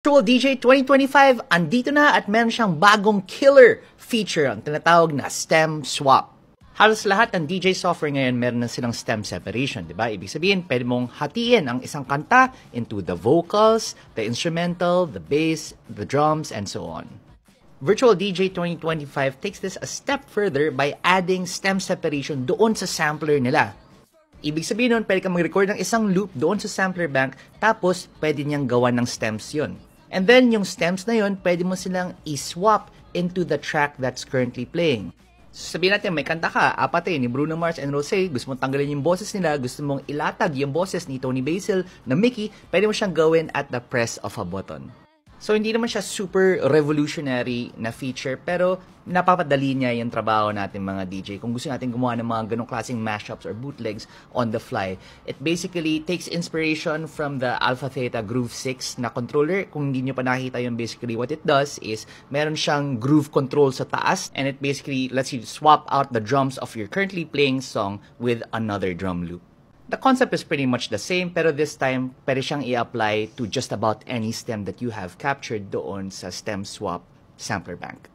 Virtual DJ 2025, andito na at meron siyang bagong killer feature, ang tinatawag na stem swap. Halos lahat ng DJ software ngayon meron na silang stem separation, di ba? Ibig sabihin, pwede mong hatiin ang isang kanta into the vocals, the instrumental, the bass, the drums, and so on. Virtual DJ 2025 takes this a step further by adding stem separation doon sa sampler nila. Ibig sabihin nun, pwede kang mag-record ng isang loop doon sa sampler bank, tapos pwede niyang gawa ng stems yun. And then, yung stems na yun, pwede mo silang i-swap into the track that's currently playing. So, sabihin natin, may kanta ka, apat ni Bruno Mars and Rosé, gusto mong tanggalin yung boses nila, gusto mong ilatag yung boses ni Tony Basil na Mickey, pwede mo siyang gawin at the press of a button. So, hindi naman siya super revolutionary na feature, pero napapadali niya yung trabaho natin mga DJ. Kung gusto natin gumawa ng mga ganong klaseng mashups or bootlegs on the fly, it basically takes inspiration from the Alpha Theta Groove 6 na controller. Kung hindi nyo pa nakita yun, basically what it does is meron siyang groove control sa taas, and it basically lets you swap out the drums of your currently playing song with another drum loop. The concept is pretty much the same, pero this time, pwede siyang i-apply to just about any stem that you have captured doon sa stem swap sampler bank.